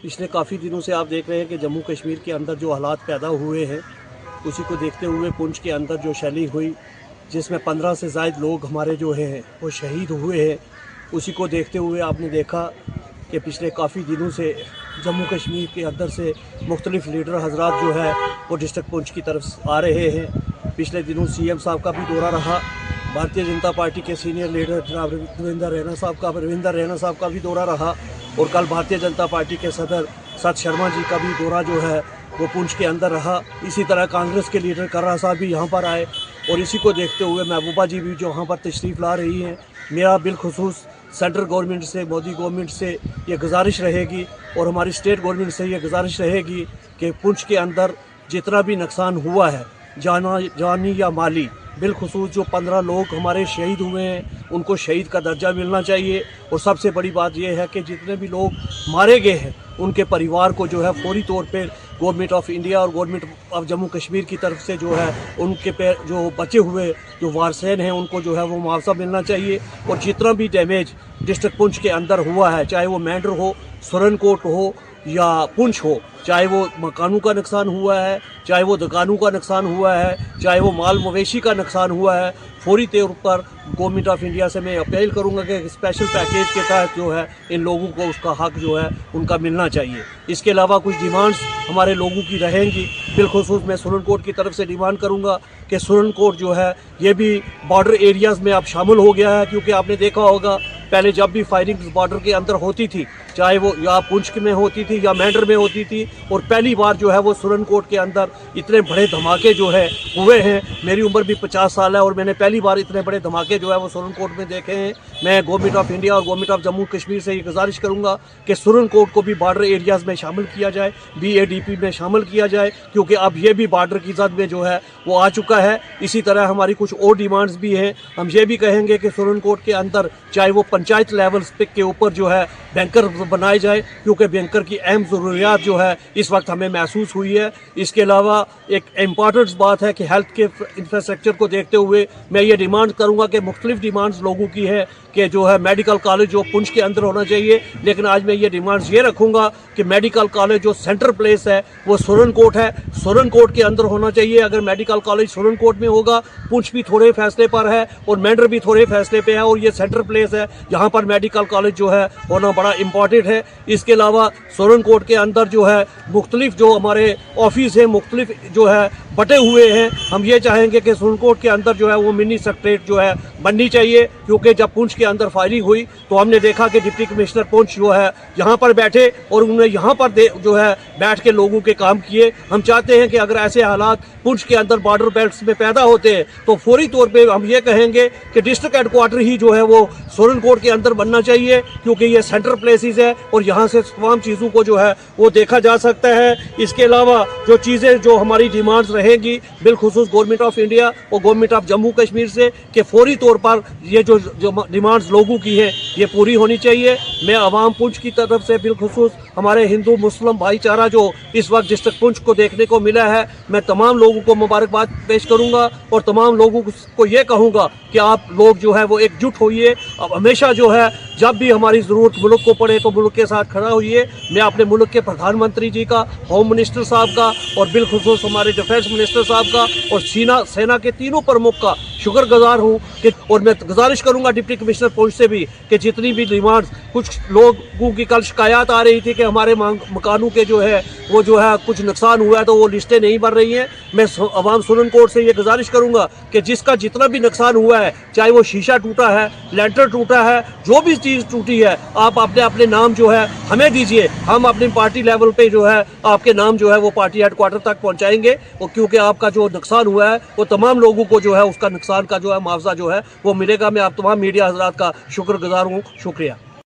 पिछले काफ़ी दिनों से आप देख रहे हैं कि जम्मू कश्मीर के अंदर जो हालात पैदा हुए हैं, उसी को देखते हुए पुंछ के अंदर जो शैली हुई, जिसमें 15 से ज़ायद लोग हमारे जो हैं वो शहीद हुए हैं, उसी को देखते हुए आपने देखा कि पिछले काफ़ी दिनों से जम्मू कश्मीर के अंदर से मुख्तलिफ लीडर हजरात जो है वो डिस्ट्रिक्ट पुंछ की तरफ आ रहे हैं। पिछले दिनों CM साहब का भी दौरा रहा, भारतीय जनता पार्टी के सीनियर लीडर जनाब रविंदर रैना साहब का भी दौरा रहा, और कल भारतीय जनता पार्टी के सदर सत शर्मा जी का भी दौरा जो है वो पुंछ के अंदर रहा। इसी तरह कांग्रेस के लीडर कर्रा साहब भी यहाँ पर आए, और इसी को देखते हुए महबूबा जी भी जो यहाँ पर तशरीफ़ ला रही हैं। मेरा बिलखुसूस सेंट्रल गवर्नमेंट से, मोदी गवर्नमेंट से ये गुजारिश रहेगी और हमारी स्टेट गवर्नमेंट से ये गुजारिश रहेगी कि पुंछ के अंदर जितना भी नुकसान हुआ है, जानी या माली, बिलखुसूस जो 15 लोग हमारे शहीद हुए हैं उनको शहीद का दर्जा मिलना चाहिए। और सबसे बड़ी बात यह है कि जितने भी लोग मारे गए हैं उनके परिवार को जो है फौरी तौर पर गवर्नमेंट ऑफ इंडिया और गवर्नमेंट ऑफ जम्मू कश्मीर की तरफ से जो है उनके पे जो बचे हुए जो वारसेन हैं उनको जो है वो मुआवजा मिलना चाहिए। और जितना भी डैमेज डिस्ट्रिक्ट पुंछ के अंदर हुआ है, चाहे वो मैंडर हो, सुरनकोट हो या पुंछ हो, चाहे वो मकानों का नुकसान हुआ है, चाहे वो दुकानों का नुकसान हुआ है, चाहे वो माल मवेशी का नुकसान हुआ है, फौरी तौर पर गवर्नमेंट ऑफ इंडिया से मैं अपील करूंगा कि स्पेशल पैकेज के तहत जो है इन लोगों को उसका हक जो है उनका मिलना चाहिए। इसके अलावा कुछ डिमांड्स हमारे लोगों की रहेंगी। बिलखुसूस मैं सुरनकोट की तरफ से डिमांड करूंगा कि सुरनकोट जो है ये भी बॉर्डर एरियाज़ में अब शामिल हो गया है, क्योंकि आपने देखा होगा पहले जब भी फायरिंग बॉर्डर के अंदर होती थी, चाहे वो या पुंछ में होती थी या मैंडर में होती थी, और पहली बार जो है वो सुरनकोट के अंदर इतने बड़े धमाके जो है हुए हैं। मेरी उम्र भी 50 साल है और मैंने पहली बार इतने बड़े धमाके जो है वो सुरनकोट में देखे हैं। मैं गवर्नमेंट ऑफ इंडिया और गवर्नमेंट ऑफ जम्मू कश्मीर से ये गुजारिश करूंगा कि सुरनकोट को भी बॉर्डर एरियाज़ में शामिल किया जाए, BADP में शामिल किया जाए, क्योंकि अब ये भी बॉर्डर की जद में जो है वो आ चुका है। इसी तरह हमारी कुछ और डिमांड्स भी हैं। हम ये भी कहेंगे कि सुरनकोट के अंदर चाहे वो पंचायत लेवल के ऊपर जो है बैंकर बनाए जाए, क्योंकि बैंकर की अहम ज़रूरियात जो है इस वक्त हमें महसूस हुई है। इसके अलावा एक इम्पॉर्टेंट बात है कि हेल्थ के इंफ्रास्ट्रक्चर को देखते हुए मैं ये डिमांड करूंगा कि मुख्तलिफ डिमांड्स लोगों की है कि जो है मेडिकल कॉलेज जो पुंछ के अंदर होना चाहिए, लेकिन आज मैं ये डिमांड्स ये रखूंगा कि मेडिकल कॉलेज जो सेंटर प्लेस है वो सुरनकोट है, सुरनकोट के अंदर होना चाहिए। अगर मेडिकल कॉलेज सुरनकोट में होगा, पुंछ भी थोड़े फैसले पर है और मैंडर भी थोड़े फैसले पे है, और ये सेंटर प्लेस है यहाँ पर मेडिकल कॉलेज जो है होना बड़ा इम्पॉर्टेंट है। इसके अलावा सुरनकोट के अंदर जो है मुख्तलिफ जो हमारे ऑफिस है मुख्तलिफ जो है बटे हुए हैं। हम ये चाहेंगे कि सुरनकोट के अंदर जो है वो मिनी सेक्रेटरीट जो है बननी चाहिए, क्योंकि जब पुंछ के अंदर फायरिंग हुई तो हमने देखा कि डिप्टी कमिश्नर पुंछ जो है यहाँ पर बैठे और उन्होंने यहाँ पर जो है बैठ के लोगों के काम किए। हम चाहते हैं कि अगर ऐसे हालात पुंछ के अंदर बॉर्डर बेल्ट्स में पैदा होते हैं तो फौरी तौर पे हम ये कहेंगे कि डिस्ट्रिक्ट हेडक्वार्टर ही जो है वो सुरनकोट के अंदर बनना चाहिए, क्योंकि ये सेंट्रल प्लेसेस है और यहाँ से तमाम चीज़ों को जो है वो देखा जा सकता है। इसके अलावा जो चीज़ें जो हमारी डिमांड्स रहेंगी बिलखुसूस गवर्नमेंट ऑफ इंडिया और गवर्नमेंट ऑफ जम्मू कश्मीर से कि फौरी तौर पर ये जो डिमांड्स लोगों की है ये पूरी होनी चाहिए। मैं अवाम पुंछ की तरफ से बिलखुसूस हमारे हिंदू मुस्लिम भाईचारा जो इस वक्त डिस्ट्रिक्ट पुंछ को देखने को मिला है, मैं तमाम लोगों को मुबारकबाद पेश करूंगा और तमाम लोगों को ये कहूँगा कि आप लोग जो है वो एकजुट होइए। अब हमेशा जो है जब भी हमारी ज़रूरत मुल्क को पड़े तो मुल्क के साथ खड़ा होइए। मैं अपने मुल्क के प्रधानमंत्री जी का, होम मिनिस्टर साहब का और बिलखुसूस हमारे डिफेंस मिनिस्टर साहब का और सेना के तीनों प्रमुख का शुक्रगुजार हूँ कि, और मैं गुजारिश करूँगा डिप्टी कमिश्नर पुंछ से भी कि जितनी भी डिमांड्स, कुछ लोगों की कल शिकायत आ रही थी कि हमारे मकानों के जो है वो जो है कुछ नुकसान हुआ है तो वो लिस्टें नहीं बन रही हैं। मैं अवाम सुरनकोट से ये गुजारिश करूँगा कि जिसका जितना भी नुकसान हुआ है, चाहे वो शीशा टूटा है, लेंटर टूटा है, जो भी चीज़ टूटी है, आप अपने नाम जो है हमें दीजिए। हम अपनी पार्टी लेवल पे जो है आपके नाम जो है वो पार्टी हेडक्वार्टर तक पहुँचाएंगे, और क्योंकि आपका जो नुकसान हुआ है वो तमाम लोगों को जो है उसका नुकसान का जो है मुआवजा जो है वो मिलेगा। मैं आप तमाम मीडिया हजरात का शुक्रगुजार हूँ। शुक्रिया।